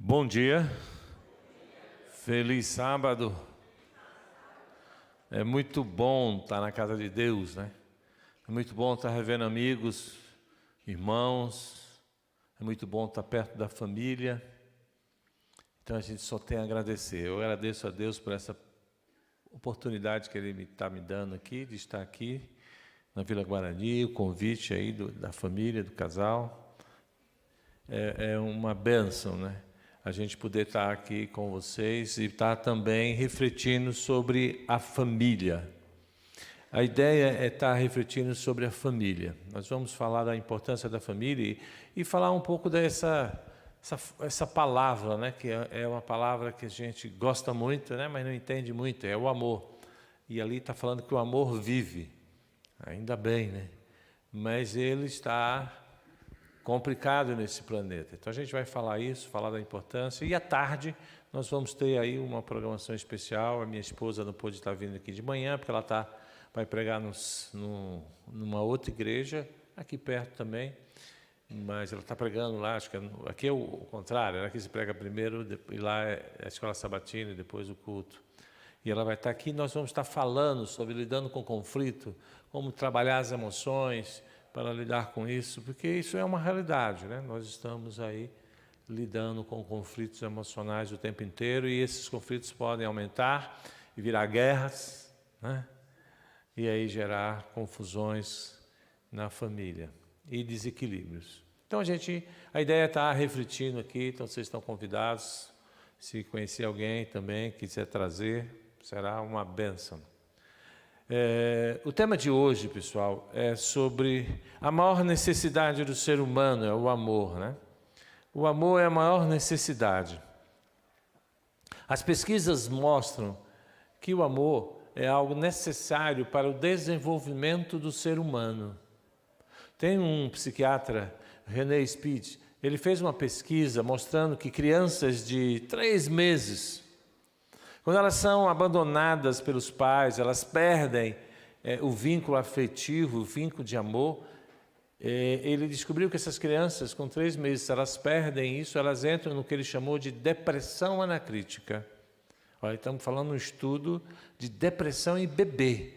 Bom dia, feliz sábado. É muito bom estar na casa de Deus, né? É muito bom estar revendo amigos, irmãos. É muito bom estar perto da família. Então a gente só tem a agradecer. Eu agradeço a Deus por essa oportunidade que Ele está me dando aqui, de estar aqui na Vila Guarani, o convite aí da família, do casal. É uma bênção, né? A gente poder estar aqui com vocês e estar também refletindo sobre a família. A ideia é estar refletindo sobre a família. Nós vamos falar da importância da família e falar um pouco dessa palavra, né? Que é uma palavra que a gente gosta muito, né? Mas não entende muito, é o amor. E ali está falando que o amor vive, ainda bem, né? Mas ele está complicado nesse planeta. Então a gente vai falar isso, falar da importância. E à tarde nós vamos ter aí uma programação especial. A minha esposa não pôde estar vindo aqui de manhã, porque ela vai pregar numa outra igreja, aqui perto também. Mas ela está pregando lá, acho que aqui é o contrário, aqui se prega primeiro, e lá é a escola sabatina e depois o culto. E ela vai estar aqui, nós vamos estar falando sobre lidando com conflito, como trabalhar as emoções, para lidar com isso, porque isso é uma realidade, né? Nós estamos aí lidando com conflitos emocionais o tempo inteiro e esses conflitos podem aumentar e virar guerras, né? E aí gerar confusões na família e desequilíbrios. Então a ideia é estar refletindo aqui, então vocês estão convidados, se conhecer alguém também, quiser trazer, será uma bênção. O tema de hoje, pessoal, é sobre a maior necessidade do ser humano, é o amor, né? O amor é a maior necessidade. As pesquisas mostram que o amor é algo necessário para o desenvolvimento do ser humano. Tem um psiquiatra, René Spitz, ele fez uma pesquisa mostrando que crianças de 3 meses, quando elas são abandonadas pelos pais, elas perdem o vínculo afetivo, o vínculo de amor. Ele descobriu que essas crianças, com 3 meses, elas perdem isso, elas entram no que ele chamou de depressão anacrítica. Olha, estamos falando um estudo de depressão em bebê.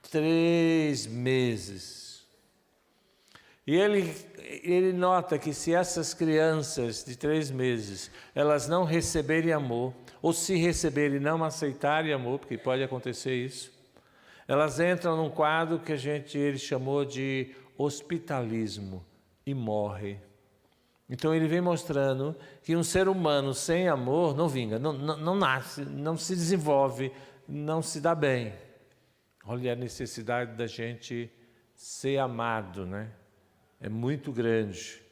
3 meses. E ele nota que se essas crianças de 3 meses, elas não receberem amor, ou se receberem e não aceitarem amor, porque pode acontecer isso, elas entram num quadro que ele chamou de hospitalismo e morre. Então ele vem mostrando que um ser humano sem amor não vinga, não nasce, não se desenvolve, não se dá bem. Olha a necessidade da gente ser amado, né? É muito grande.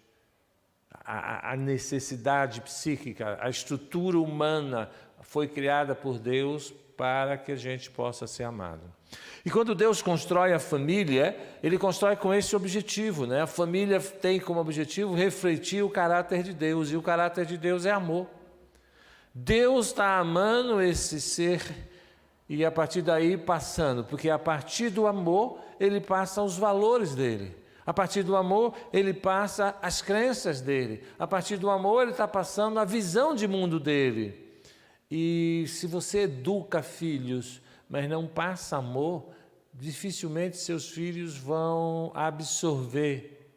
A necessidade psíquica, a estrutura humana foi criada por Deus para que a gente possa ser amado. E quando Deus constrói a família, Ele constrói com esse objetivo, né? A família tem como objetivo refletir o caráter de Deus, e o caráter de Deus é amor. Deus está amando esse ser e a partir daí passando, porque a partir do amor Ele passa os valores dele. A partir do amor, ele passa as crenças dele. A partir do amor, ele está passando a visão de mundo dele. E se você educa filhos, mas não passa amor, dificilmente seus filhos vão absorver.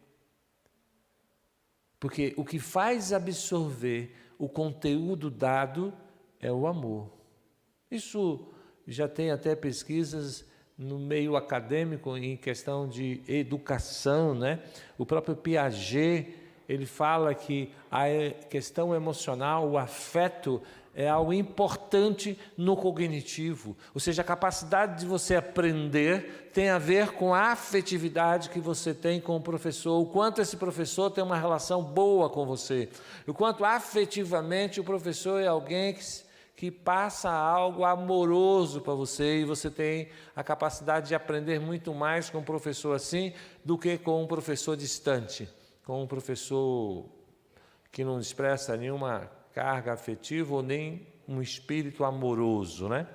Porque o que faz absorver o conteúdo dado é o amor. Isso já tem até pesquisas no meio acadêmico, em questão de educação, né? O próprio Piaget, ele fala que a questão emocional, o afeto, é algo importante no cognitivo. Ou seja, a capacidade de você aprender tem a ver com a afetividade que você tem com o professor, o quanto esse professor tem uma relação boa com você, o quanto afetivamente o professor é alguém que passa algo amoroso para você, e você tem a capacidade de aprender muito mais com um professor assim do que com um professor distante, com um professor que não expressa nenhuma carga afetiva ou nem um espírito amoroso, né?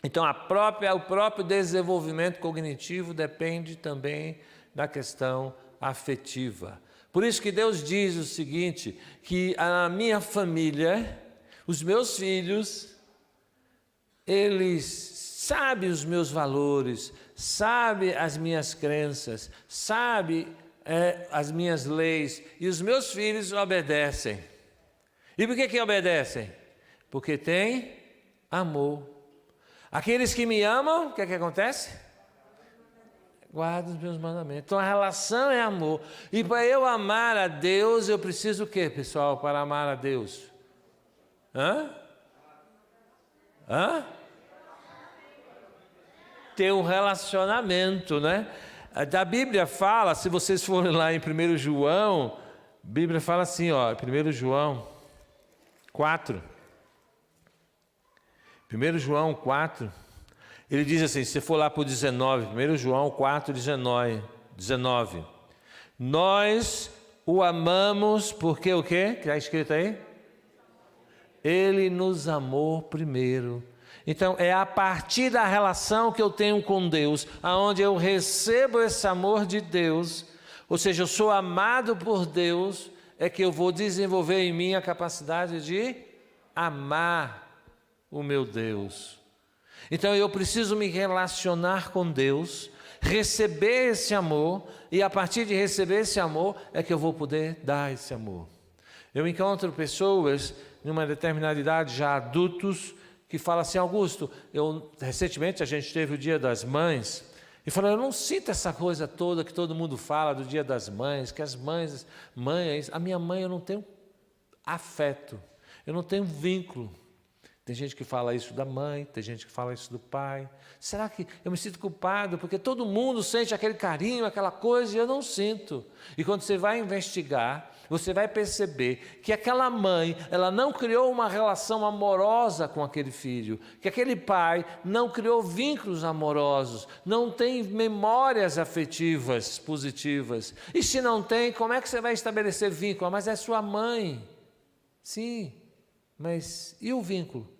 Então o próprio desenvolvimento cognitivo depende também da questão afetiva. Por isso que Deus diz o seguinte, que a minha família, os meus filhos, eles sabem os meus valores, sabem as minhas crenças, sabem as minhas leis, e os meus filhos obedecem. E por que obedecem? Porque têm amor. Aqueles que me amam, o que acontece? Guarda os meus mandamentos. Então a relação é amor. E para eu amar a Deus, eu preciso o quê, pessoal, para amar a Deus? Ter um relacionamento, né? Da Bíblia fala, se vocês forem lá em 1 João, a Bíblia fala assim, ó, 1 João 4. 1 João 4, ele diz assim, se você for lá para o 19, 1 João 4, 19. Nós o amamos porque o quê? Que está escrito aí? Ele nos amou primeiro. Então, é a partir da relação que eu tenho com Deus, aonde eu recebo esse amor de Deus, ou seja, eu sou amado por Deus, é que eu vou desenvolver em mim a capacidade de amar o meu Deus. Então, eu preciso me relacionar com Deus, receber esse amor, e a partir de receber esse amor, é que eu vou poder dar esse amor. Eu encontro pessoas, numa determinada idade, já adultos, que falam assim, Augusto, recentemente a gente teve o Dia das Mães, e falou, eu não sinto essa coisa toda que todo mundo fala do Dia das Mães, que as mães, a minha mãe eu não tenho afeto, eu não tenho vínculo. Tem gente que fala isso da mãe, tem gente que fala isso do pai. Será que eu me sinto culpado? Porque todo mundo sente aquele carinho, aquela coisa, e eu não sinto. E quando você vai investigar, você vai perceber que aquela mãe, ela não criou uma relação amorosa com aquele filho, que aquele pai não criou vínculos amorosos, não tem memórias afetivas positivas. E se não tem, como é que você vai estabelecer vínculo? Mas é sua mãe. Sim, mas e o vínculo?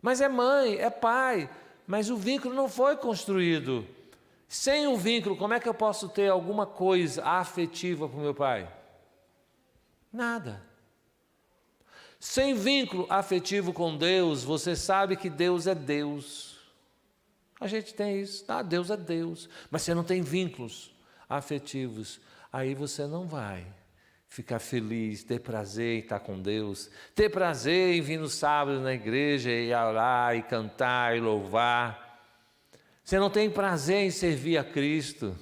Mas é mãe, é pai, mas o vínculo não foi construído. Sem um vínculo, como é que eu posso ter alguma coisa afetiva para o meu pai? Nada. Sem vínculo afetivo com Deus, você sabe que Deus é Deus. A gente tem isso, Deus é Deus, mas você não tem vínculos afetivos, aí você não vai ficar feliz, ter prazer em estar com Deus, ter prazer em vir no sábado na igreja e orar, e cantar, e louvar. Você não tem prazer em servir a Cristo,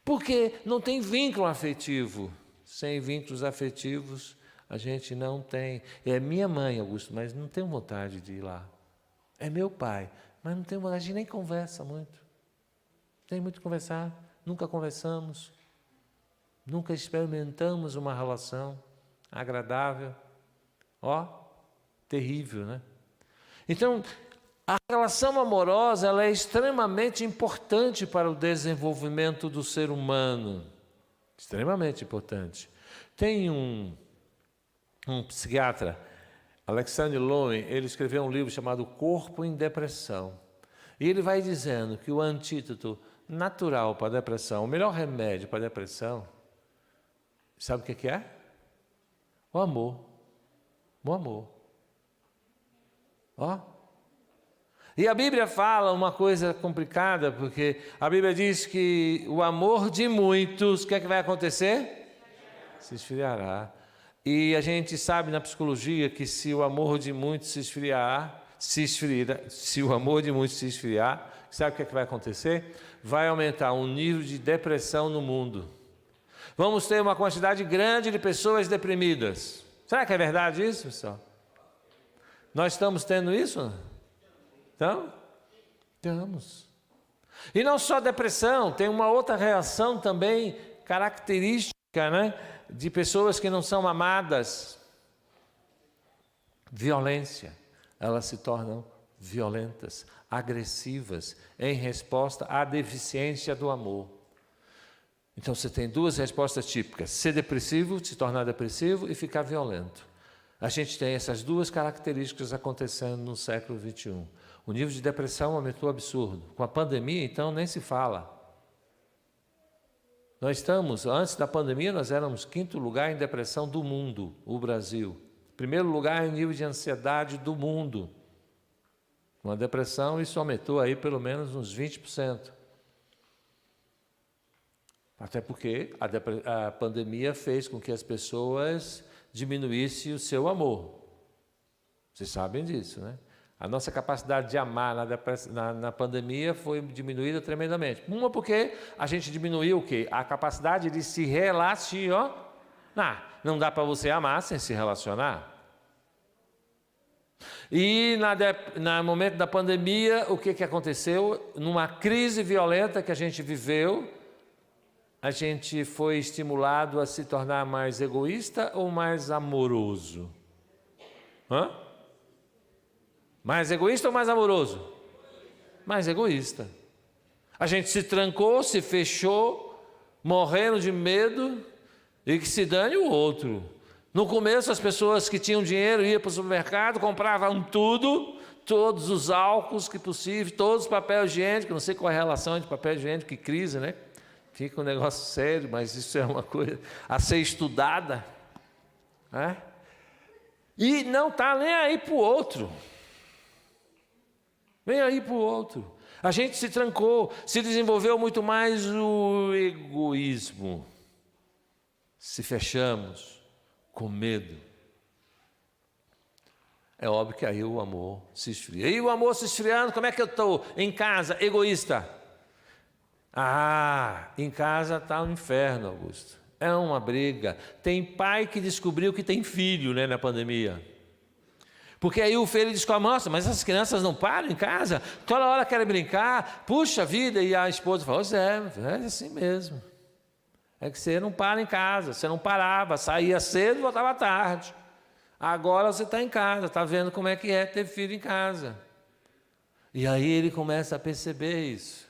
porque não tem vínculo afetivo. Sem vínculos afetivos, a gente não tem. É minha mãe, Augusto, mas não tenho vontade de ir lá. É meu pai, mas não tenho vontade, a gente nem conversa muito. Tem muito que conversar, nunca conversamos. Nunca experimentamos uma relação agradável. Terrível, né? Então, a relação amorosa, ela é extremamente importante para o desenvolvimento do ser humano. Extremamente importante. Tem um psiquiatra, Alexander Lowen, ele escreveu um livro chamado Corpo em Depressão. E ele vai dizendo que o antídoto natural para a depressão, o melhor remédio para a depressão, sabe o que é? O amor. O amor. E a Bíblia fala uma coisa complicada, porque a Bíblia diz que o amor de muitos, o que é que vai acontecer? Se esfriará. E a gente sabe na psicologia que se o amor de muitos se o amor de muitos se esfriar, sabe o que é que vai acontecer? Vai aumentar o nível de depressão no mundo. Vamos ter uma quantidade grande de pessoas deprimidas. Será que é verdade isso, pessoal? Nós estamos tendo isso? Então, estamos. E não só depressão, tem uma outra reação também característica, né, de pessoas que não são amadas. Violência. Elas se tornam violentas, agressivas, em resposta à deficiência do amor. Então você tem duas respostas típicas: ser depressivo, se tornar depressivo, e ficar violento. A gente tem essas duas características acontecendo no século XXI. O nível de depressão aumentou absurdo. Com a pandemia, então, nem se fala. Nós estamos, antes da pandemia, nós éramos 5º lugar em depressão do mundo, o Brasil. 1º lugar em nível de ansiedade do mundo. Uma depressão, isso aumentou aí pelo menos uns 20%. Até porque a pandemia fez com que as pessoas diminuíssem o seu amor. Vocês sabem disso, né? A nossa capacidade de amar na pandemia foi diminuída tremendamente. Uma porque a gente diminuiu o quê? A capacidade de se relacionar. Não dá para você amar sem se relacionar. E no momento da pandemia, o que aconteceu? Numa crise violenta que a gente viveu, a gente foi estimulado a se tornar mais egoísta ou mais amoroso? Mais egoísta ou mais amoroso? Mais egoísta. A gente se trancou, se fechou, morrendo de medo e que se dane o outro. No começo, as pessoas que tinham dinheiro iam para o supermercado, compravam tudo, todos os álcools que possível, todos os papel higiênico, não sei qual é a relação entre papel higiênico e crise, né? Fica um negócio sério, mas isso é uma coisa a ser estudada. Né? E não está nem aí para o outro. Nem aí para o outro. A gente se trancou, se desenvolveu muito mais o egoísmo. Se fechamos com medo. É óbvio que aí o amor se esfria. E o amor se esfriando, como é que eu estou? Em casa, egoísta. Em casa está um inferno, Augusto. É uma briga. Tem pai que descobriu que tem filho, né, na pandemia. Porque aí o filho diz com a moça, mas essas crianças não param em casa? Toda hora querem brincar, puxa vida. E a esposa falou, é assim mesmo. É que você não para em casa, você não parava, saía cedo e voltava tarde. Agora você está em casa, está vendo como é que é ter filho em casa. E aí ele começa a perceber isso.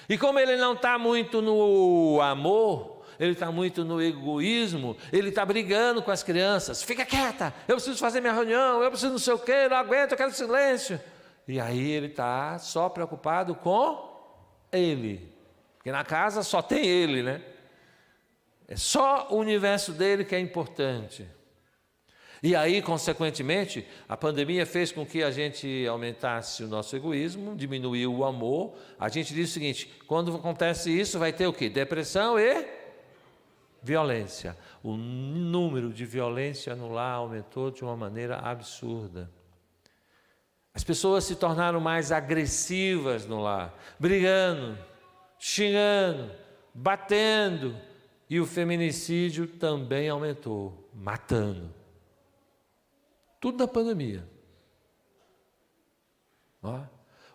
E como ele não está muito no amor, ele está muito no egoísmo, ele está brigando com as crianças. Fica quieta, eu preciso fazer minha reunião, eu preciso não sei o quê, não aguento, eu quero silêncio. E aí ele está só preocupado com ele. Porque na casa só tem ele, né? É só o universo dele que é importante. E aí, consequentemente, a pandemia fez com que a gente aumentasse o nosso egoísmo, diminuiu o amor. A gente diz o seguinte, quando acontece isso, vai ter o quê? Depressão e violência. O número de violência no lar aumentou de uma maneira absurda. As pessoas se tornaram mais agressivas no lar, brigando, xingando, batendo. E o feminicídio também aumentou, matando. Tudo da pandemia.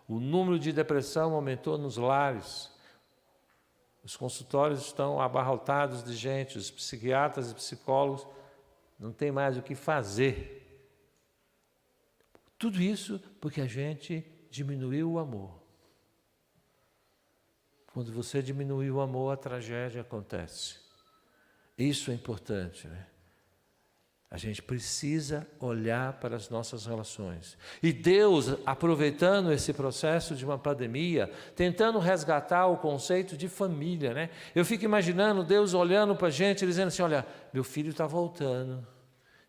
O número de depressão aumentou nos lares. Os consultórios estão abarrotados de gente, os psiquiatras e psicólogos não têm mais o que fazer. Tudo isso porque a gente diminuiu o amor. Quando você diminui o amor, a tragédia acontece. Isso é importante, né? A gente precisa olhar para as nossas relações. E Deus, aproveitando esse processo de uma pandemia, tentando resgatar o conceito de família, né? Eu fico imaginando Deus olhando para a gente, dizendo assim, olha, meu filho está voltando.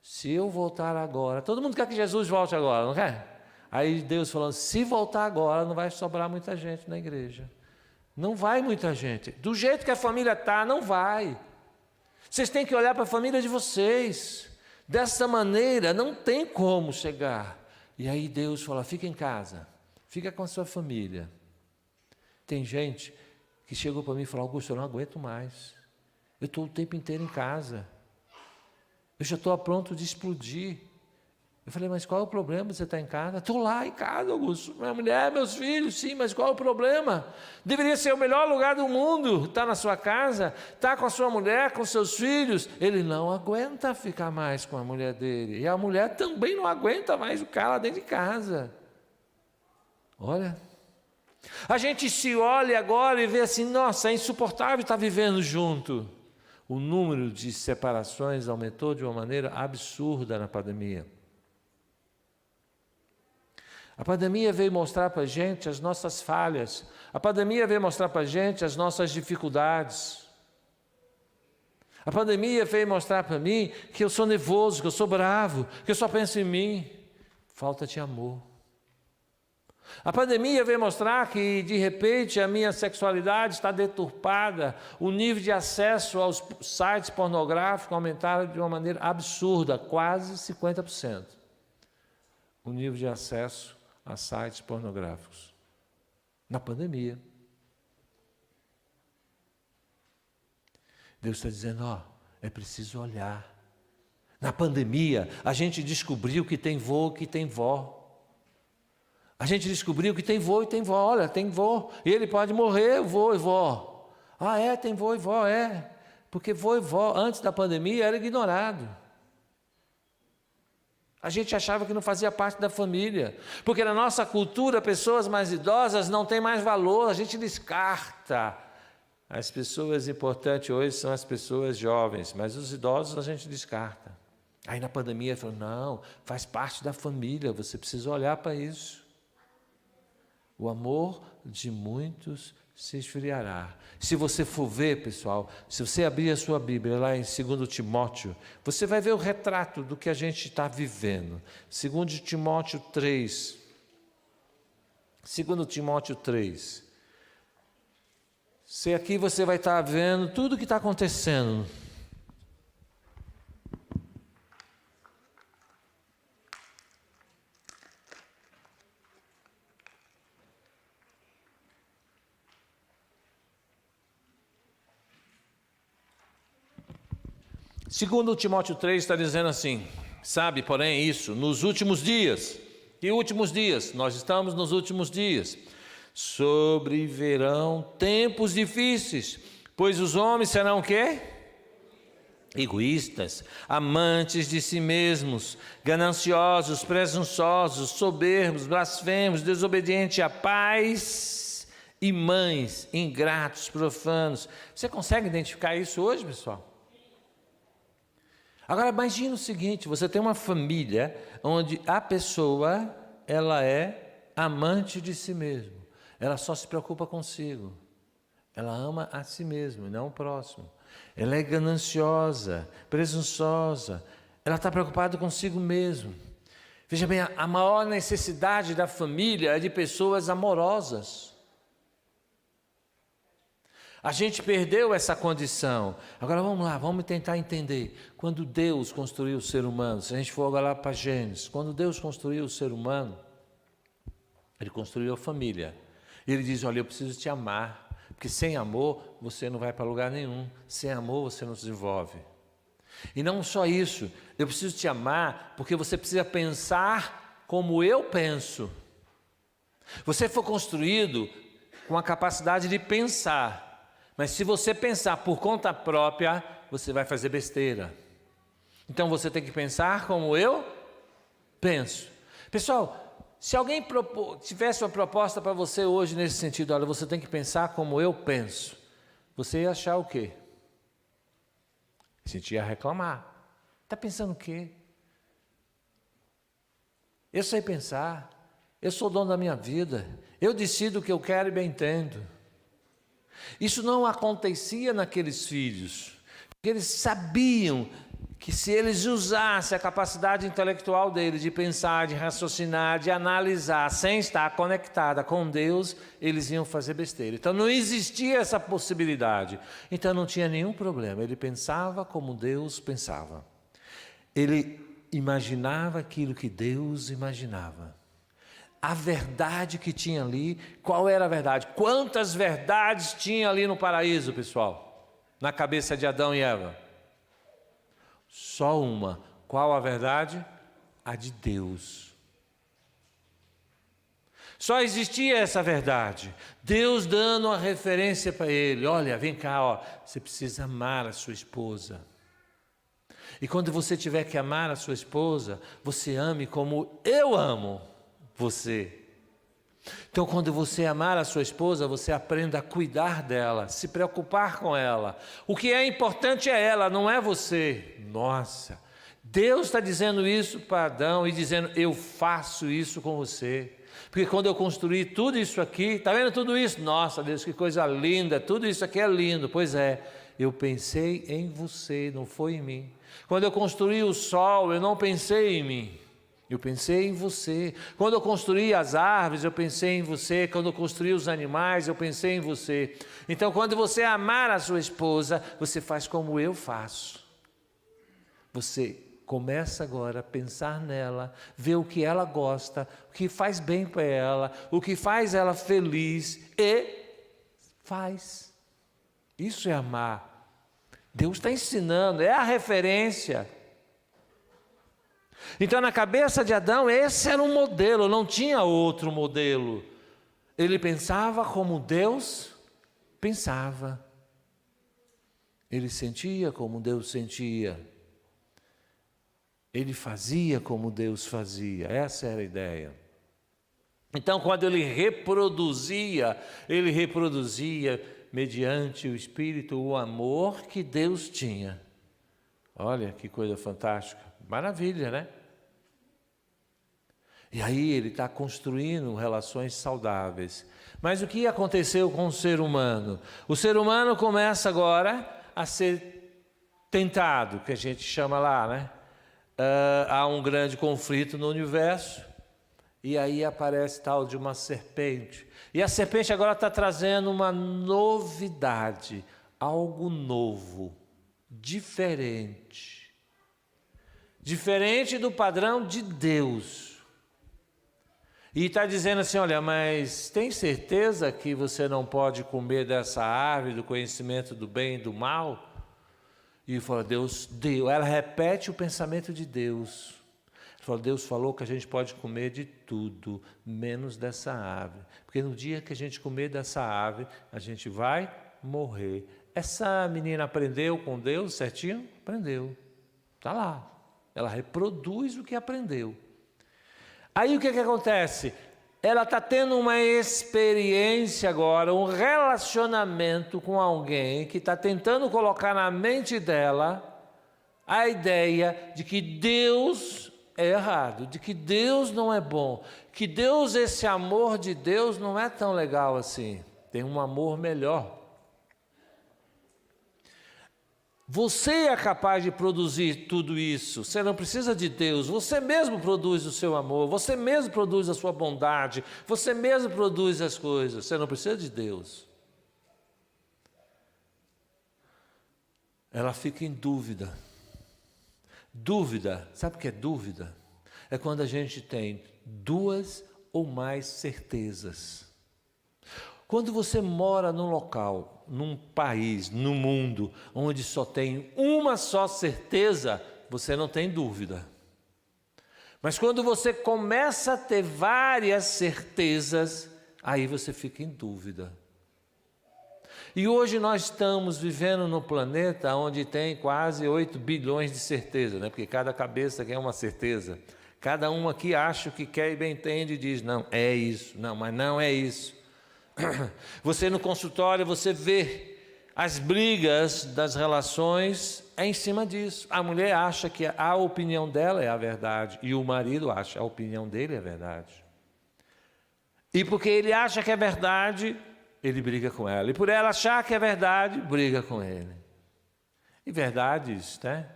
Se eu voltar agora... Todo mundo quer que Jesus volte agora, não quer? Aí Deus falando, se voltar agora, não vai sobrar muita gente na igreja. Não vai muita gente. Do jeito que a família está, não vai. Vocês têm que olhar para a família de vocês. Dessa maneira, não tem como chegar. E aí Deus fala, fica em casa, fica com a sua família. Tem gente que chegou para mim e falou, Augusto, eu não aguento mais. Eu estou o tempo inteiro em casa. Eu já estou a ponto de explodir. Eu falei, mas qual é o problema de você estar em casa? Estou lá em casa, Augusto. Minha mulher, meus filhos, sim, mas qual é o problema? Deveria ser o melhor lugar do mundo, estar na sua casa, estar com a sua mulher, com seus filhos. Ele não aguenta ficar mais com a mulher dele. E a mulher também não aguenta mais o cara lá dentro de casa. Olha, a gente se olha agora e vê assim, nossa, é insuportável estar vivendo junto. O número de separações aumentou de uma maneira absurda na pandemia. A pandemia veio mostrar para a gente as nossas falhas. A pandemia veio mostrar para a gente as nossas dificuldades. A pandemia veio mostrar para mim que eu sou nervoso, que eu sou bravo, que eu só penso em mim. Falta de amor. A pandemia veio mostrar que, de repente, a minha sexualidade está deturpada, o nível de acesso aos sites pornográficos aumentaram de uma maneira absurda, quase 50%. O nível de acesso a sites pornográficos. Na pandemia. Deus está dizendo, ó, é preciso olhar. Na pandemia, a gente descobriu que tem vô, que tem vó. A gente descobriu que tem vô e tem vó. Olha, tem vô. E ele pode morrer, vô e vó. Ah, é, tem vô e vó, é. Porque vô e vó, antes da pandemia, era ignorado. A gente achava que não fazia parte da família. Porque na nossa cultura, pessoas mais idosas não têm mais valor, a gente descarta. As pessoas importantes hoje são as pessoas jovens, mas os idosos a gente descarta. Aí na pandemia, falou, não, faz parte da família, você precisa olhar para isso. O amor de muitos se esfriará. Se você for ver, pessoal, se você abrir a sua Bíblia lá em 2 Timóteo, você vai ver o retrato do que a gente está vivendo. 2 Timóteo 3. 2 Timóteo 3. Se aqui você vai estar vendo tudo o que está acontecendo. Segundo Timóteo 3 está dizendo assim, sabe, porém, isso, nos últimos dias, que últimos dias? Nós estamos nos últimos dias. Sobrevirão tempos difíceis, pois os homens serão o quê? Egoístas, amantes de si mesmos, gananciosos, presunçosos, soberbos, blasfemos, desobedientes a pais e mães, ingratos, profanos. Você consegue identificar isso hoje, pessoal? Agora imagine o seguinte, você tem uma família onde a pessoa, ela é amante de si mesma. Ela só se preocupa consigo. Ela ama a si mesma e não o próximo. Ela é gananciosa, presunçosa. Ela está preocupada consigo mesmo. Veja bem, a maior necessidade da família é de pessoas amorosas. A gente perdeu essa condição. Agora vamos lá, vamos tentar entender. Quando Deus construiu o ser humano, se a gente for agora lá para Gênesis, quando Deus construiu o ser humano, Ele construiu a família. Ele diz, olha, eu preciso te amar, porque sem amor você não vai para lugar nenhum, sem amor você não se desenvolve. E não só isso, eu preciso te amar, porque você precisa pensar como eu penso. Você foi construído com a capacidade de pensar, mas se você pensar por conta própria, você vai fazer besteira. Então você tem que pensar como eu penso. Pessoal, se alguém tivesse uma proposta para você hoje nesse sentido, olha, você tem que pensar como eu penso, você ia achar o quê? A gente ia reclamar. Está pensando o quê? Eu sei pensar, eu sou dono da minha vida, eu decido o que eu quero e bem entendo. Isso não acontecia naqueles filhos, porque eles sabiam que se eles usassem a capacidade intelectual deles de pensar, de raciocinar, de analisar, sem estar conectada com Deus, eles iam fazer besteira. Então não existia essa possibilidade. Então não tinha nenhum problema. Ele pensava como Deus pensava. Ele imaginava aquilo que Deus imaginava. A verdade que tinha ali, qual era a verdade? Quantas verdades tinha ali no paraíso, pessoal? Na cabeça de Adão e Eva? Só uma. Qual a verdade? A de Deus. Só existia essa verdade. Deus dando uma referência para ele. Olha, vem cá, ó, você precisa amar a sua esposa. E quando você tiver que amar a sua esposa, você ame como eu amo você. Então, quando você amar a sua esposa, você aprenda a cuidar dela, se preocupar com ela. O que é importante é ela, não é você. Nossa, Deus está dizendo isso para Adão e dizendo, eu faço isso com você. Porque quando eu construí tudo isso aqui, está vendo tudo isso? Nossa, Deus, que coisa linda, tudo isso aqui é lindo. Pois é, eu pensei em você, não foi em mim. Quando eu construí o sol, eu não pensei em mim, eu pensei em você. Quando eu construí as árvores, eu pensei em você. Quando eu construí os animais, eu pensei em você. Então, quando você amar a sua esposa, você faz como eu faço. Você começa agora a pensar nela, ver o que ela gosta, o que faz bem para ela, o que faz ela feliz e faz. Isso é amar. Deus está ensinando, é a referência. Então, na cabeça de Adão, esse era um modelo, não tinha outro modelo. Ele pensava como Deus pensava. Ele sentia como Deus sentia. Ele fazia como Deus fazia. Essa era a ideia. Então, quando ele reproduzia mediante o Espírito o amor que Deus tinha. Olha que coisa fantástica. Maravilha, né? E aí ele está construindo relações saudáveis. Mas o que aconteceu com o ser humano? O ser humano começa agora a ser tentado, que a gente chama lá, né? Há um grande conflito no universo, e aí aparece tal de uma serpente. E a serpente agora está trazendo uma novidade, algo novo, diferente. Diferente do padrão de Deus. E está dizendo assim, olha, mas tem certeza que você não pode comer dessa árvore do conhecimento do bem e do mal? E fala, Deus deu. Ela repete o pensamento de Deus. Fala, Deus falou que a gente pode comer de tudo, menos dessa árvore. Porque no dia que a gente comer dessa árvore, a gente vai morrer. Essa menina aprendeu com Deus certinho? Aprendeu. Está lá. Ela reproduz o que aprendeu. Aí o que acontece? Ela está tendo uma experiência agora, um relacionamento com alguém que está tentando colocar na mente dela a ideia de que Deus é errado, de que Deus não é bom, que Deus, esse amor de Deus não é tão legal assim, tem um amor melhor. Você é capaz de produzir tudo isso, você não precisa de Deus, você mesmo produz o seu amor, você mesmo produz a sua bondade, você mesmo produz as coisas, você não precisa de Deus. Ela fica em dúvida. Dúvida, sabe o que é dúvida? É quando a gente tem duas ou mais certezas. Quando você mora num local, num país, no mundo, onde só tem uma só certeza, você não tem dúvida. Mas quando você começa a ter várias certezas, aí você fica em dúvida. E hoje nós estamos vivendo num planeta onde tem quase 8 bilhões de certezas, né? Porque cada cabeça quer uma certeza. Cada um aqui acha o que quer e bem entende e diz, não, é isso, não, mas não é isso. Você no consultório, você vê as brigas das relações é em cima disso. A mulher acha que a opinião dela é a verdade e o marido acha que a opinião dele é a verdade. E porque ele acha que é verdade, ele briga com ela. E por ela achar que é verdade, briga com ele. E verdades, né,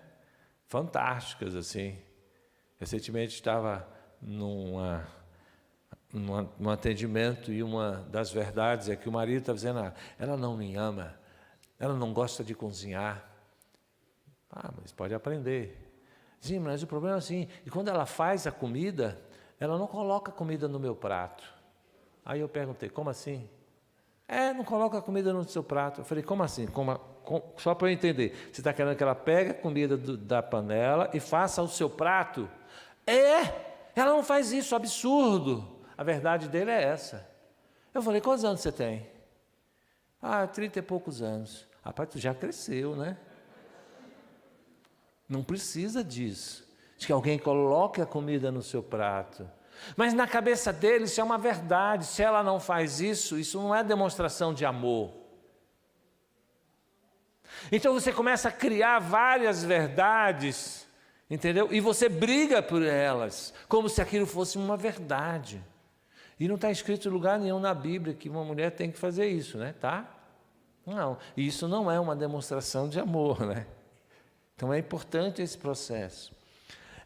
fantásticas assim. Recentemente estava num atendimento e uma das verdades é que o marido está dizendo, ela não me ama, ela não gosta de cozinhar. Mas pode aprender. Sim, mas o problema é assim, e quando ela faz a comida, ela não coloca a comida no meu prato. Aí eu perguntei, como assim? Não coloca a comida no seu prato. Eu falei, como assim? Só para eu entender, você está querendo que ela pegue a comida da panela e faça o seu prato? Ela não faz isso, absurdo. A verdade dele é essa. Eu falei, quantos anos você tem? 30 e poucos anos. Rapaz, tu já cresceu, né? Não precisa disso. De que alguém coloque a comida no seu prato. Mas na cabeça dele isso é uma verdade. Se ela não faz isso, isso não é demonstração de amor. Então você começa a criar várias verdades, entendeu? E você briga por elas, como se aquilo fosse uma verdade. E não está escrito em lugar nenhum na Bíblia que uma mulher tem que fazer isso, né? Tá? Não, isso não é uma demonstração de amor, né? Então é importante esse processo.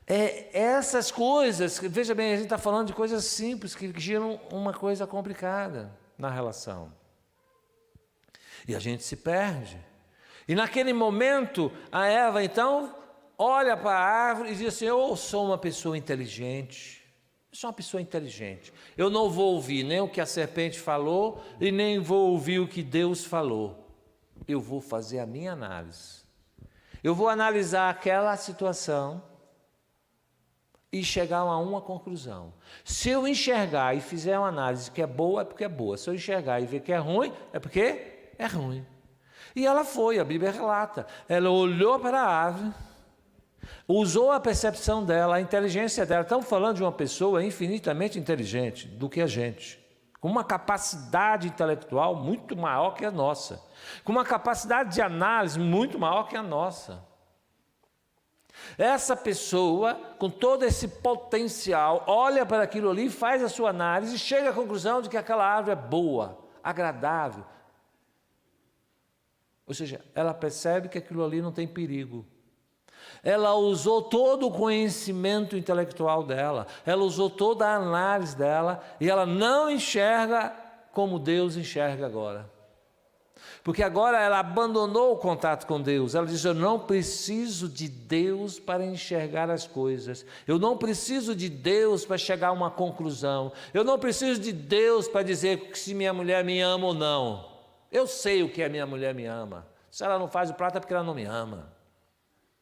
Essas coisas, veja bem, a gente está falando de coisas simples que geram uma coisa complicada na relação. E a gente se perde. E naquele momento, a Eva então olha para a árvore e diz assim: eu sou uma pessoa inteligente. Eu sou uma pessoa inteligente. Eu não vou ouvir nem o que a serpente falou e nem vou ouvir o que Deus falou. Eu vou fazer a minha análise. Eu vou analisar aquela situação e chegar a uma conclusão. Se eu enxergar e fizer uma análise que é boa, é porque é boa. Se eu enxergar e ver que é ruim, é porque é ruim. E ela foi, a Bíblia relata. Ela olhou para a árvore, usou a percepção dela, a inteligência dela. Estamos falando de uma pessoa infinitamente inteligente do que a gente, com uma capacidade intelectual muito maior que a nossa, com uma capacidade de análise muito maior que a nossa. Essa pessoa, com todo esse potencial, olha para aquilo ali, faz a sua análise e chega à conclusão de que aquela árvore é boa, agradável. Ou seja, ela percebe que aquilo ali não tem perigo. Ela usou todo o conhecimento intelectual dela, ela usou toda a análise dela e ela não enxerga como Deus enxerga agora. Porque agora ela abandonou o contato com Deus. Ela diz: eu não preciso de Deus para enxergar as coisas. Eu não preciso de Deus para chegar a uma conclusão. Eu não preciso de Deus para dizer se minha mulher me ama ou não. Eu sei o que a minha mulher me ama. Se ela não faz o prato é porque ela não me ama.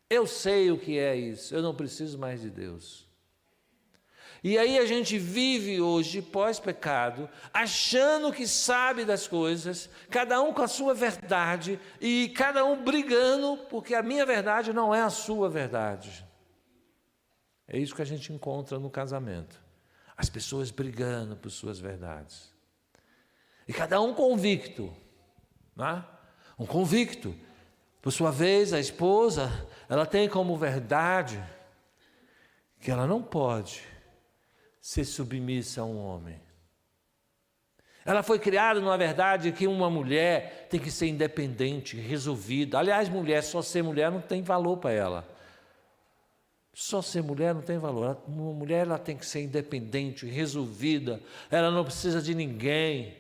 Eu sei o que é isso. Eu não preciso mais de Deus. E aí a gente vive hoje, pós-pecado, achando que sabe das coisas, cada um com a sua verdade, e cada um brigando, porque a minha verdade não é a sua verdade. É isso que a gente encontra no casamento. As pessoas brigando por suas verdades. E cada um convicto, né? Um convicto. Por sua vez, a esposa, ela tem como verdade que ela não pode ser submissa a um homem. Ela foi criada numa verdade que uma mulher tem que ser independente, resolvida. Aliás, só ser mulher não tem valor para ela. Só ser mulher não tem valor. Uma mulher ela tem que ser independente, resolvida. Ela não precisa de ninguém.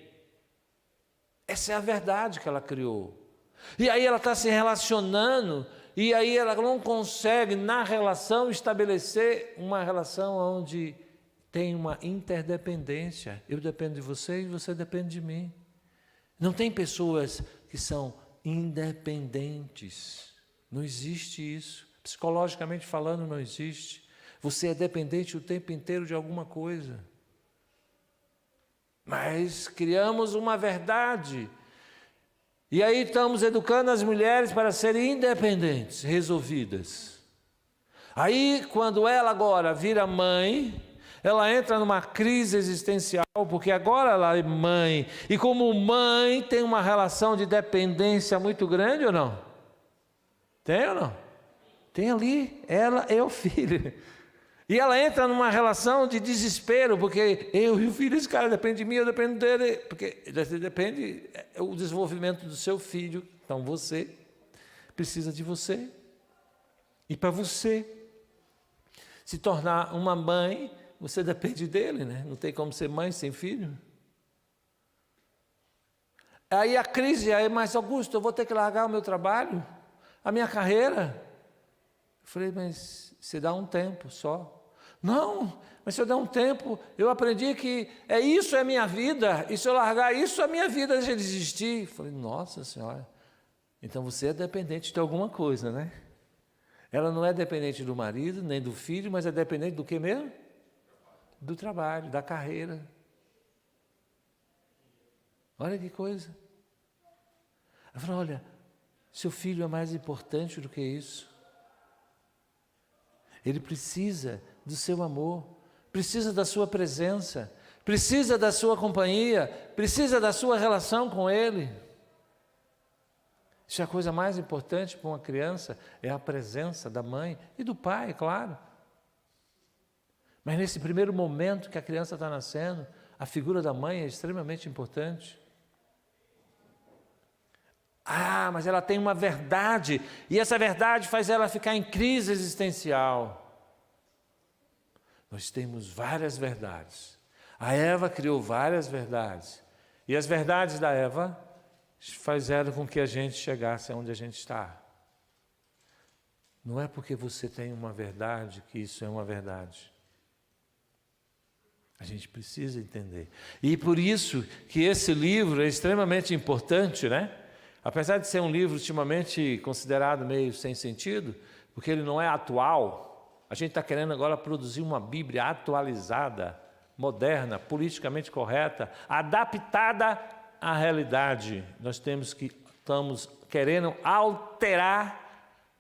Essa é a verdade que ela criou. E aí ela está se relacionando, e aí ela não consegue, na relação, estabelecer uma relação onde tem uma interdependência. Eu dependo de você e você depende de mim. Não tem pessoas que são independentes. Não existe isso. Psicologicamente falando, não existe. Você é dependente o tempo inteiro de alguma coisa. Mas criamos uma verdade. E aí estamos educando as mulheres para serem independentes, resolvidas. Aí, quando ela agora vira mãe, ela entra numa crise existencial, porque agora ela é mãe. E como mãe, tem uma relação de dependência muito grande ou não? Tem ou não? Tem ali, ela e o filho. E ela entra numa relação de desespero, porque eu e o filho, esse cara depende de mim, eu dependo dele. Porque depende o desenvolvimento do seu filho. Então você precisa de você. E para você se tornar uma mãe, você depende dele, né? Não tem como ser mãe sem filho. Aí a crise, mas Augusto, eu vou ter que largar o meu trabalho, a minha carreira. Eu falei, mas você dá um tempo só. Não, mas se eu der um tempo, eu aprendi que isso é minha vida, e se eu largar isso, a minha vida deixa de existir. Eu falei, nossa senhora, então você é dependente de alguma coisa, né? Ela não é dependente do marido, nem do filho, mas é dependente do que mesmo? Do trabalho, da carreira. Olha que coisa. Ela falou, olha, seu filho é mais importante do que isso. Ele precisa do seu amor, precisa da sua presença, precisa da sua companhia, precisa da sua relação com ele. Isso é a coisa mais importante para uma criança, é a presença da mãe e do pai, claro. Mas nesse primeiro momento que a criança está nascendo, a figura da mãe é extremamente importante. Ah, mas ela tem uma verdade, e essa verdade faz ela ficar em crise existencial. Nós temos várias verdades. A Eva criou várias verdades. E as verdades da Eva fizeram com que a gente chegasse aonde a gente está. Não é porque você tem uma verdade que isso é uma verdade. A gente precisa entender. E por isso que esse livro é extremamente importante, né? Apesar de ser um livro ultimamente considerado meio sem sentido, porque ele não é atual, a gente está querendo agora produzir uma Bíblia atualizada, moderna, politicamente correta, adaptada à realidade. Nós estamos querendo alterar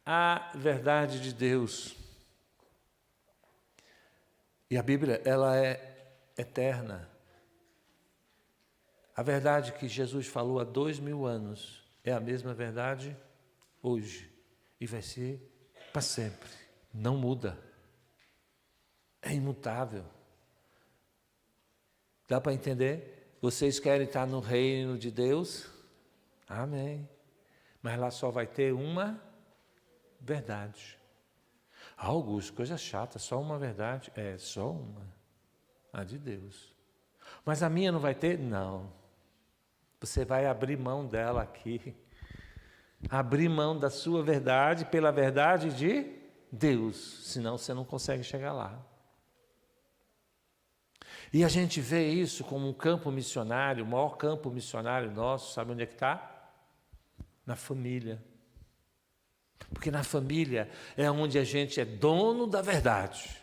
a verdade de Deus. E a Bíblia, ela é eterna. A verdade que Jesus falou há 2000 anos é a mesma verdade hoje e vai ser para sempre. Não muda. É imutável. Dá para entender? Vocês querem estar no reino de Deus? Amém. Mas lá só vai ter uma verdade. Augusto, coisa chata, só uma verdade. É, só uma. A de Deus. Mas a minha não vai ter? Não. Você vai abrir mão dela aqui. Abrir mão da sua verdade pela verdade de Deus. Senão você não consegue chegar lá. E a gente vê isso como um campo missionário, o maior campo missionário nosso, sabe onde é que está? Na família. Porque na família é onde a gente é dono da verdade.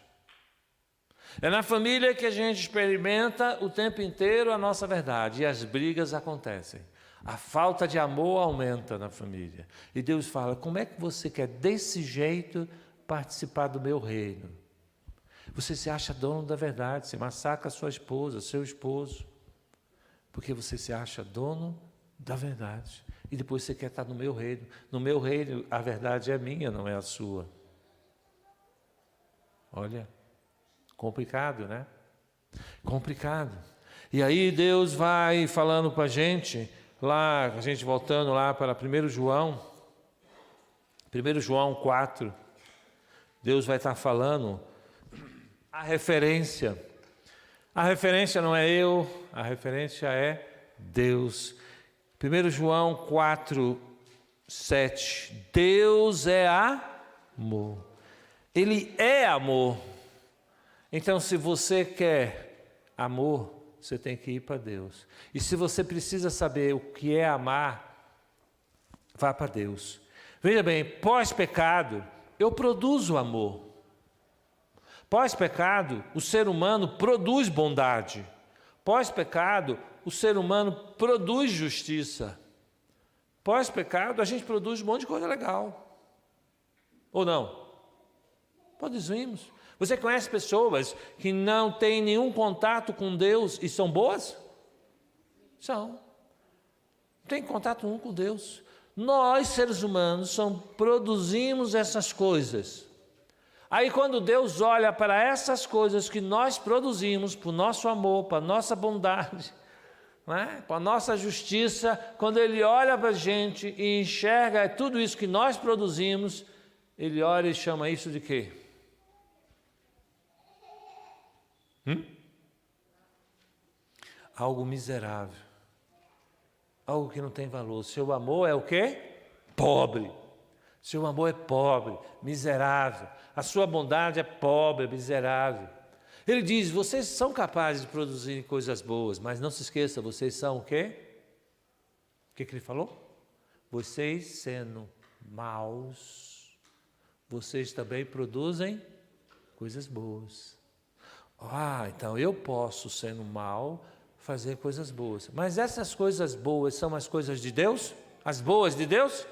É na família que a gente experimenta o tempo inteiro a nossa verdade e as brigas acontecem. A falta de amor aumenta na família. E Deus fala, como é que você quer desse jeito participar do meu reino? Você se acha dono da verdade, você massacra sua esposa, seu esposo, porque você se acha dono da verdade. E depois você quer estar no meu reino. No meu reino, a verdade é minha, não é a sua. Olha, complicado, né? Complicado. E aí Deus vai falando para a gente, lá, a gente voltando lá para 1 João 4, Deus vai estar falando a referência. A referência não é eu, a referência é Deus. 1 João 4, 7. Deus é amor. Ele é amor. Então, se você quer amor, você tem que ir para Deus. E se você precisa saber o que é amar, vá para Deus. Veja bem, pós-pecado, eu produzo amor. Pós-pecado, o ser humano produz bondade. Pós-pecado, o ser humano produz justiça. Pós-pecado, a gente produz um monte de coisa legal. Ou não? Produzimos. Você conhece pessoas que não têm nenhum contato com Deus e são boas? São. Não tem contato nenhum com Deus. Nós, seres humanos, produzimos essas coisas. Aí quando Deus olha para essas coisas que nós produzimos, para o nosso amor, para a nossa bondade, não é? Para a nossa justiça, quando Ele olha para a gente e enxerga tudo isso que nós produzimos, Ele olha e chama isso de quê? Algo miserável. Algo que não tem valor. Seu amor é o quê? Pobre. Seu amor é pobre, miserável. A sua bondade é pobre, miserável. Ele diz, vocês são capazes de produzir coisas boas, mas não se esqueça, vocês são o quê? O que ele falou? Vocês sendo maus, vocês também produzem coisas boas. Então eu posso, sendo mau, fazer coisas boas. Mas essas coisas boas são as coisas de Deus? As boas de Deus?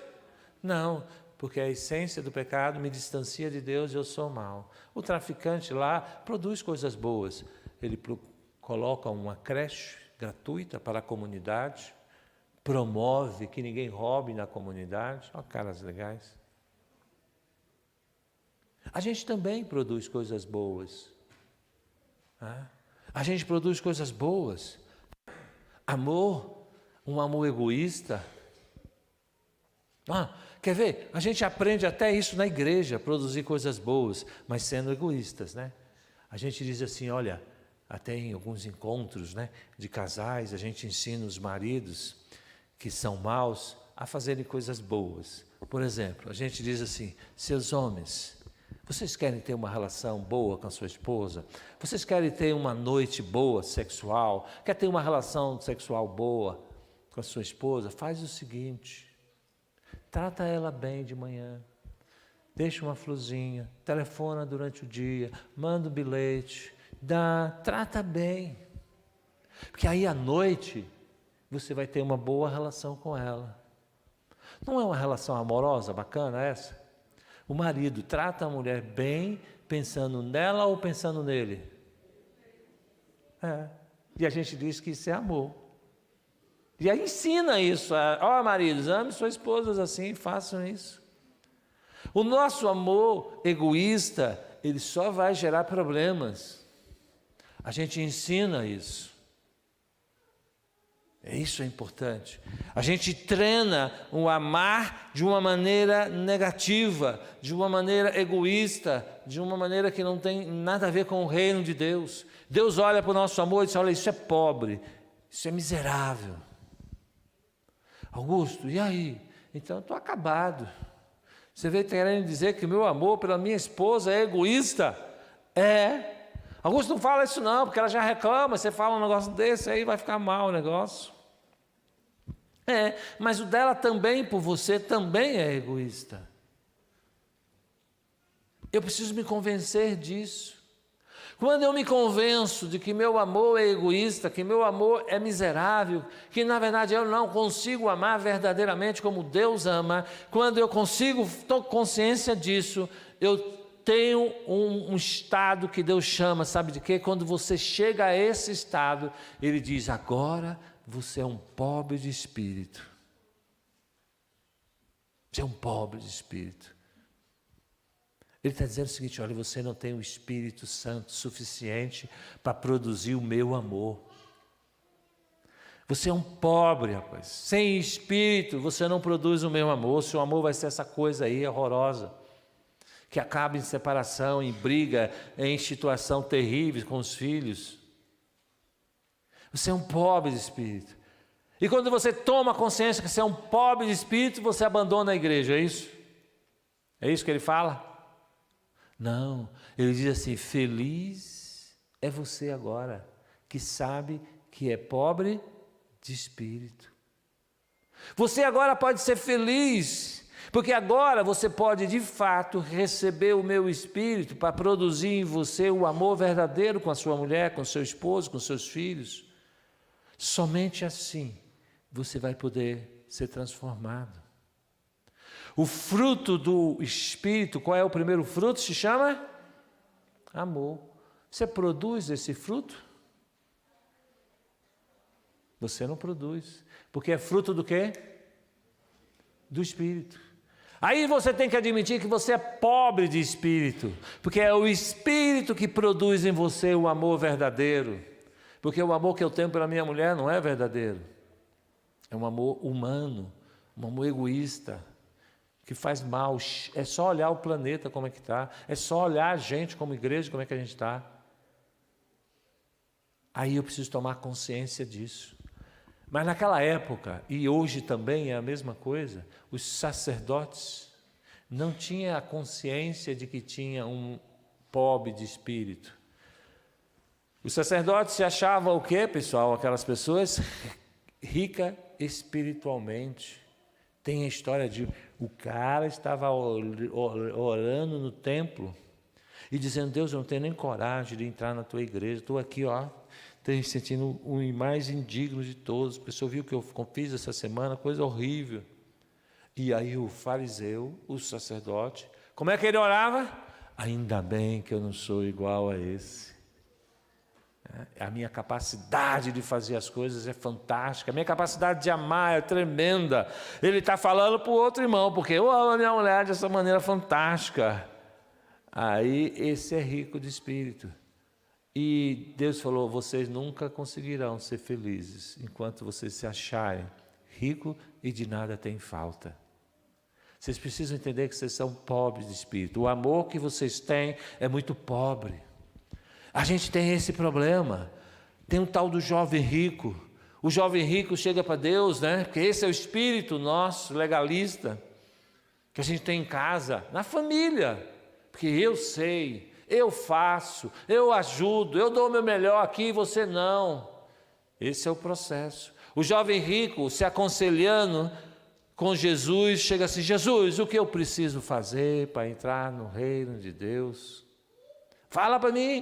Não, porque a essência do pecado me distancia de Deus e eu sou mau. O traficante lá produz coisas boas. Ele coloca uma creche gratuita para a comunidade, promove que ninguém roube na comunidade. Olha caras legais. A gente também produz coisas boas. A gente produz coisas boas. Amor, um amor egoísta. Quer ver? A gente aprende até isso na igreja, produzir coisas boas, mas sendo egoístas, né? A gente diz assim, olha, até em alguns encontros, né, de casais, a gente ensina os maridos que são maus a fazerem coisas boas. Por exemplo, a gente diz assim, seus homens, vocês querem ter uma relação boa com a sua esposa? Vocês querem ter uma noite boa sexual? Quer ter uma relação sexual boa com a sua esposa? Faz o seguinte, trata ela bem de manhã, deixa uma florzinha, telefona durante o dia, manda um bilhete, trata bem. Porque aí à noite você vai ter uma boa relação com ela. Não é uma relação amorosa, bacana essa? O marido trata a mulher bem, pensando nela ou pensando nele? E a gente diz que isso é amor. E aí ensina isso. Maridos, ame suas esposas assim, façam isso. O nosso amor egoísta, ele só vai gerar problemas. A gente ensina isso. Isso é importante. A gente treina o amar de uma maneira negativa, de uma maneira egoísta, de uma maneira que não tem nada a ver com o reino de Deus. Deus olha para o nosso amor e diz, olha, isso é pobre, isso é miserável. Augusto, e aí? Então eu estou acabado. Você veio querendo dizer que o meu amor pela minha esposa é egoísta? Augusto, não fala isso não, porque ela já reclama, você fala um negócio desse, aí vai ficar mal o negócio. Mas o dela também, por você, também é egoísta. Eu preciso me convencer disso. Quando eu me convenço de que meu amor é egoísta, que meu amor é miserável, que na verdade eu não consigo amar verdadeiramente como Deus ama, quando eu estou com consciência disso, eu tenho um estado que Deus chama, sabe de quê? Quando você chega a esse estado, Ele diz, agora você é um pobre de espírito. Você é um pobre de espírito. Ele está dizendo o seguinte, olha, você não tem o Espírito Santo suficiente para produzir o meu amor. Você é um pobre, rapaz. Sem Espírito, você não produz o meu amor. Seu amor vai ser essa coisa aí horrorosa, que acaba em separação, em briga, em situação terrível com os filhos. Você é um pobre de espírito. E quando você toma consciência que você é um pobre de espírito, você abandona a igreja, é isso? É isso que ele fala? Não, ele diz assim, feliz é você agora, que sabe que é pobre de espírito. Você agora pode ser feliz, porque agora você pode de fato receber o meu Espírito para produzir em você o amor verdadeiro com a sua mulher, com seu esposo, com seus filhos. Somente assim você vai poder ser transformado. O fruto do Espírito, qual é o primeiro fruto? Se chama amor. Você produz esse fruto? Você não produz, porque é fruto do quê? Do Espírito. Aí você tem que admitir que você é pobre de Espírito, porque é o Espírito que produz em você o amor verdadeiro, porque o amor que eu tenho pela minha mulher não é verdadeiro, é um amor humano, um amor egoísta, que faz mal. É só olhar o planeta como é que está, é só olhar a gente como igreja como é que a gente está. Aí eu preciso tomar consciência disso. Mas naquela época, e hoje também é a mesma coisa, os sacerdotes não tinham a consciência de que tinha um pobre de espírito. Os sacerdotes se achavam o quê, pessoal? Aquelas pessoas ricas espiritualmente. Tem a história de o cara estava orando no templo e dizendo, Deus, eu não tenho nem coragem de entrar na tua igreja, estou aqui, me sentindo o mais indigno de todos. A pessoa viu o que eu fiz essa semana, coisa horrível. E aí o fariseu, o sacerdote, como é que ele orava? Ainda bem que eu não sou igual a esse. A minha capacidade de fazer as coisas é fantástica, a minha capacidade de amar é tremenda. Ele está falando para o outro irmão, porque eu amo a minha mulher dessa maneira fantástica. Aí esse é rico de espírito. E Deus falou, vocês nunca conseguirão ser felizes enquanto vocês se acharem rico e de nada tem falta. Vocês precisam entender que vocês são pobres de espírito. O amor que vocês têm é muito pobre. A gente tem esse problema. Tem um tal do jovem rico. O jovem rico chega para Deus, né? Porque esse é o espírito nosso, legalista, que a gente tem em casa, na família. Porque eu sei, eu faço, eu ajudo, eu dou o meu melhor aqui e você não. Esse é o processo. O jovem rico se aconselhando com Jesus, chega assim: Jesus, o que eu preciso fazer para entrar no reino de Deus? Fala para mim,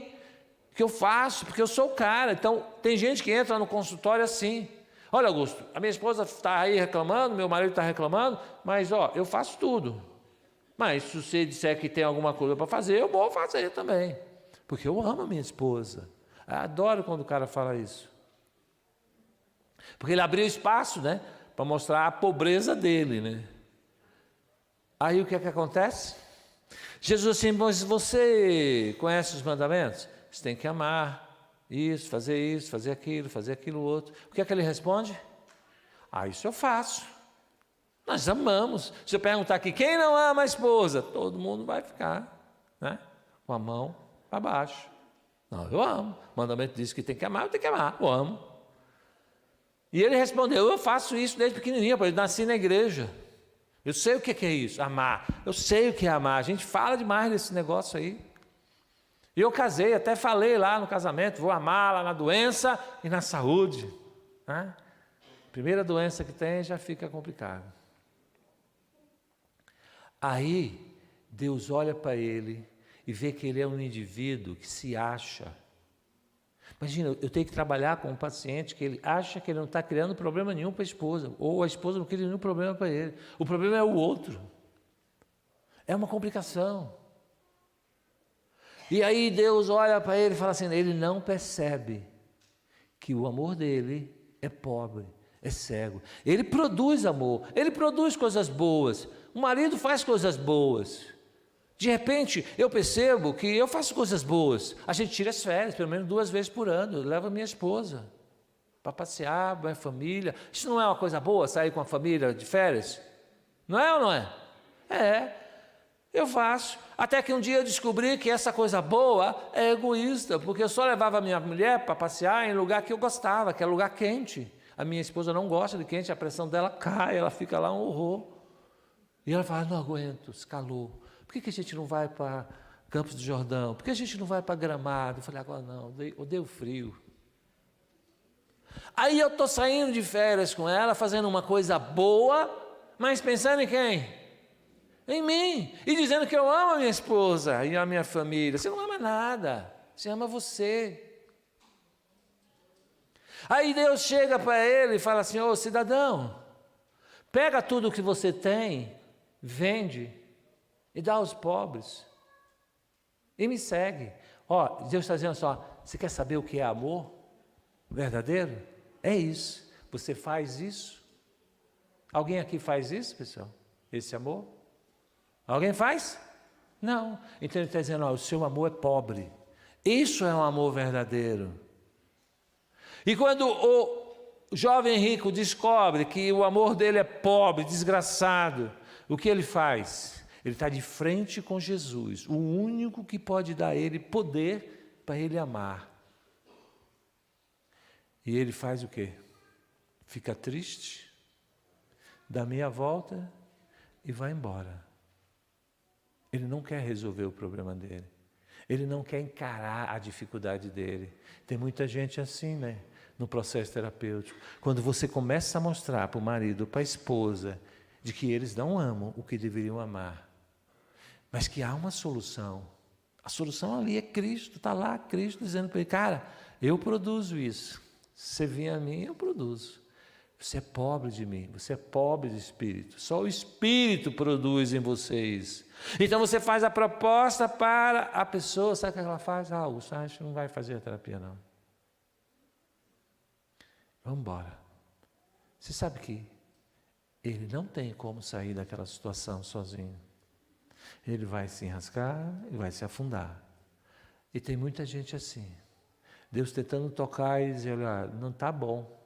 o que eu faço, porque eu sou o cara. Então, tem gente que entra no consultório assim: olha, Augusto, a minha esposa está aí reclamando, meu marido está reclamando, mas eu faço tudo. Mas se você disser que tem alguma coisa para fazer, eu vou fazer também, porque eu amo a minha esposa. Eu adoro quando o cara fala isso, porque ele abriu espaço, né, para mostrar a pobreza dele, né? Aí o que é que acontece? Jesus assim: mas você conhece os mandamentos? Você tem que amar isso, fazer aquilo outro. O que é que ele responde? Isso eu faço. Nós amamos. Se eu perguntar aqui, quem não ama a esposa? Todo mundo vai ficar, né, com a mão para baixo. Não, eu amo. O mandamento diz que tem que amar, eu tenho que amar, eu amo. E ele respondeu: eu faço isso desde pequenininho, eu nasci na igreja. Eu sei o que é isso, amar. Eu sei o que é amar. A gente fala demais desse negócio aí. E eu casei, até falei lá no casamento: vou amar lá na doença e na saúde, né? Primeira doença que tem já fica complicado. Aí Deus olha para ele e vê que ele é um indivíduo que se acha. Imagina, eu tenho que trabalhar com um paciente que ele acha que ele não está criando problema nenhum para a esposa, ou a esposa não cria nenhum problema para ele. O problema é o outro. É uma complicação. E aí Deus olha para ele e fala assim: ele não percebe que o amor dele é pobre, é cego. Ele produz amor, ele produz coisas boas. O marido faz coisas boas. De repente, eu percebo que eu faço coisas boas. A gente tira as férias, pelo menos 2 vezes por ano. Eu levo a minha esposa para passear, minha família. Isso não é uma coisa boa, sair com a família de férias? Não é ou não é? É, eu faço. Até que um dia eu descobri que essa coisa boa é egoísta, porque eu só levava a minha mulher para passear em lugar que eu gostava, que é lugar quente. A minha esposa não gosta de quente, a pressão dela cai, ela fica lá um horror. E ela fala: não aguento, esse calor. Por que a gente não vai para Campos do Jordão? Por que a gente não vai para Gramado? Eu falei: agora não, odeio frio. Aí eu estou saindo de férias com ela, fazendo uma coisa boa, mas pensando em quem? Em mim. E dizendo que eu amo a minha esposa e a minha família. Você não ama nada, você ama você. Aí Deus chega para ele e fala assim: ô cidadão, pega tudo o que você tem, vende e dá aos pobres, e me segue. Deus está dizendo só: você quer saber o que é amor verdadeiro? É isso, você faz isso. Alguém aqui faz isso, pessoal? Esse amor? Alguém faz? Não. Então ele está dizendo: o seu amor é pobre. Isso é um amor verdadeiro. E quando o jovem rico descobre que o amor dele é pobre, desgraçado, o que ele faz? Ele está de frente com Jesus, o único que pode dar a ele poder para ele amar. E ele faz o quê? Fica triste, dá meia volta e vai embora. Ele não quer resolver o problema dele. Ele não quer encarar a dificuldade dele. Tem muita gente assim, né? No processo terapêutico. Quando você começa a mostrar para o marido, para a esposa, de que eles não amam o que deveriam amar, mas que há uma solução. A solução ali é Cristo, está lá Cristo dizendo para ele: cara, eu produzo isso. Se você vier a mim, eu produzo. Você é pobre de mim, você é pobre de espírito. Só o Espírito produz em vocês. Então você faz a proposta para a pessoa, sabe o que ela faz? Augusto, a gente não vai fazer a terapia não. Vamos embora. Você sabe que ele não tem como sair daquela situação sozinho. Ele vai se enrascar e vai se afundar. E tem muita gente assim. Deus tentando tocar e dizer: olha, não está bom.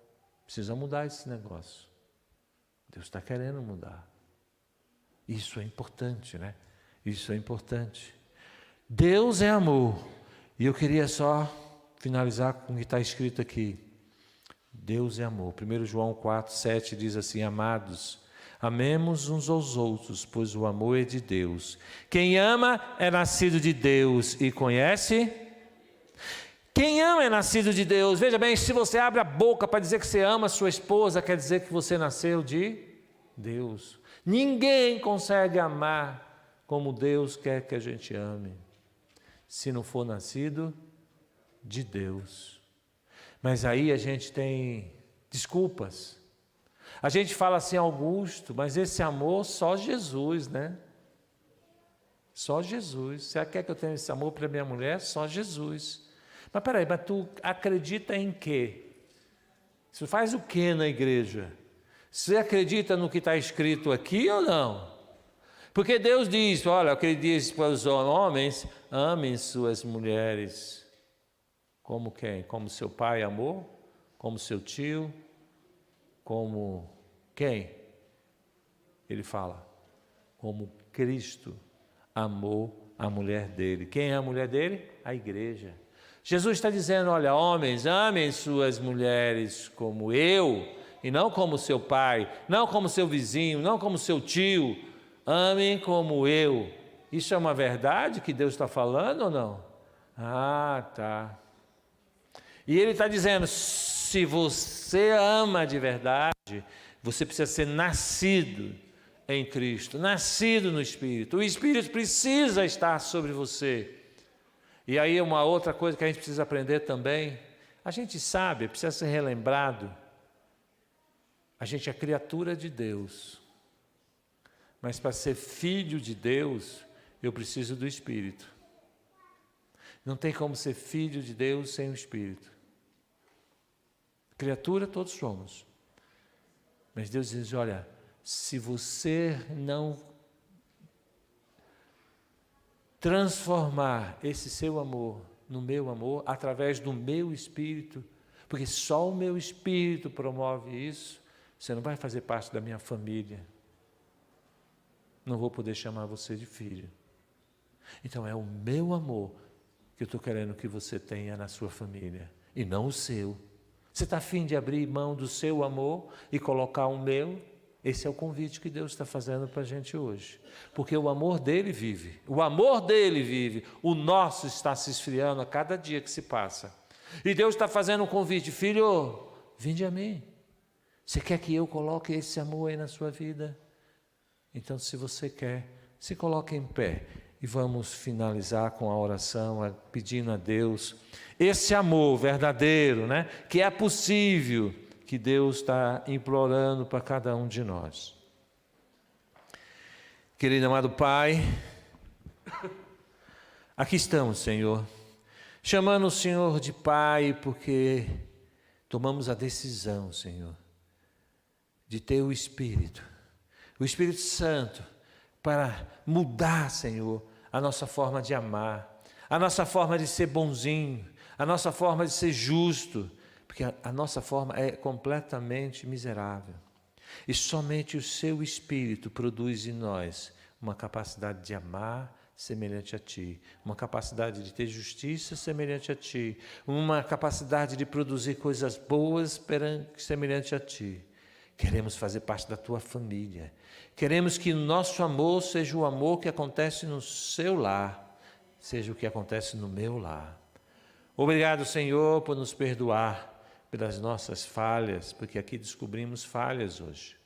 Precisa mudar esse negócio. Deus está querendo mudar. Isso é importante, né? Isso é importante. Deus é amor. E eu queria só finalizar com o que está escrito aqui. Deus é amor. 1 João 4, 7 diz assim: amados, amemos uns aos outros, pois o amor é de Deus. Quem ama é nascido de Deus e conhece. Quem ama é nascido de Deus. Veja bem, se você abre a boca para dizer que você ama a sua esposa, quer dizer que você nasceu de Deus. Ninguém consegue amar como Deus quer que a gente ame, se não for nascido de Deus. Mas aí a gente tem desculpas. A gente fala assim, Augusto, mas esse amor só Jesus, né? Só Jesus. Você quer que eu tenha esse amor para minha mulher? Só Jesus. Mas peraí, mas tu acredita em quê? Você faz o quê na igreja? Você acredita no que está escrito aqui ou não? Porque Deus diz, olha, o que Ele diz para os homens, amem suas mulheres. Como quem? Como seu pai amou? Como seu tio? Como quem? Ele fala, como Cristo amou a mulher dele. Quem é a mulher dele? A igreja. Jesus está dizendo, olha, homens, amem suas mulheres como eu, e não como seu pai, não como seu vizinho, não como seu tio, amem como eu. Isso é uma verdade que Deus está falando ou não? Ah, tá. E Ele está dizendo, se você ama de verdade, você precisa ser nascido em Cristo, nascido no Espírito. O Espírito precisa estar sobre você. E aí uma outra coisa que a gente precisa aprender também, a gente sabe, precisa ser relembrado, a gente é criatura de Deus, mas para ser filho de Deus, eu preciso do Espírito. Não tem como ser filho de Deus sem o Espírito. Criatura todos somos, mas Deus diz, olha, se você não transformar esse seu amor no meu amor, através do meu Espírito, porque só o meu Espírito promove isso, você não vai fazer parte da minha família. Não vou poder chamar você de filho. Então é o meu amor que eu estou querendo que você tenha na sua família, e não o seu. Você está afim de abrir mão do seu amor e colocar o meu? Esse é o convite que Deus está fazendo para a gente hoje. Porque o amor dele vive. O amor dele vive. O nosso está se esfriando a cada dia que se passa. E Deus está fazendo um convite. Filho, vinde a mim. Você quer que eu coloque esse amor aí na sua vida? Então, se você quer, se coloque em pé. E vamos finalizar com a oração, pedindo a Deus esse amor verdadeiro, né? Que é possível, que Deus está implorando para cada um de nós. Querido amado Pai, aqui estamos, Senhor, chamando o Senhor de Pai, porque tomamos a decisão, Senhor, de ter o Espírito Santo, para mudar, Senhor, a nossa forma de amar, a nossa forma de ser bonzinho, a nossa forma de ser justo, porque a nossa forma é completamente miserável. E somente o seu Espírito produz em nós uma capacidade de amar semelhante a Ti, uma capacidade de ter justiça semelhante a Ti, uma capacidade de produzir coisas boas semelhante a Ti. Queremos fazer parte da Tua família. Queremos que o nosso amor seja o amor que acontece no seu lar, seja o que acontece no meu lar. Obrigado, Senhor, por nos perdoar pelas nossas falhas, porque aqui descobrimos falhas hoje.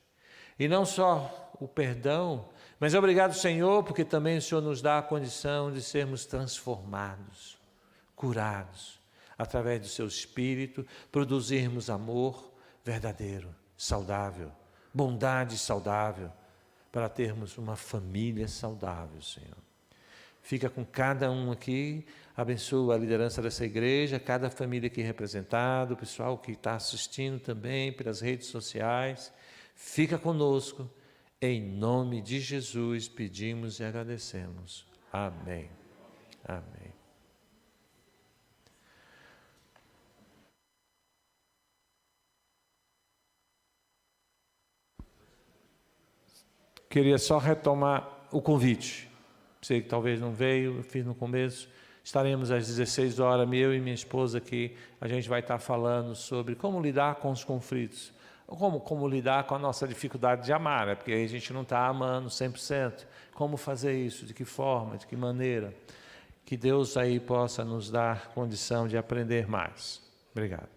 E não só o perdão, mas obrigado, Senhor, porque também o Senhor nos dá a condição de sermos transformados, curados, através do Seu Espírito, produzirmos amor verdadeiro, saudável, bondade saudável, para termos uma família saudável, Senhor. Fica com cada um aqui, abençoa a liderança dessa igreja, cada família aqui representada, o pessoal que está assistindo também pelas redes sociais. Fica conosco, em nome de Jesus pedimos e agradecemos. Amém. Amém. queria só retomar o convite. Sei que talvez não veio, eu fiz no começo. Estaremos às 16 horas, eu e minha esposa aqui. A gente vai estar falando sobre como lidar com os conflitos. Como lidar com a nossa dificuldade de amar, né? Porque aí a gente não está amando 100%. Como fazer isso, de que forma, de que maneira. Que Deus aí possa nos dar condição de aprender mais. Obrigado.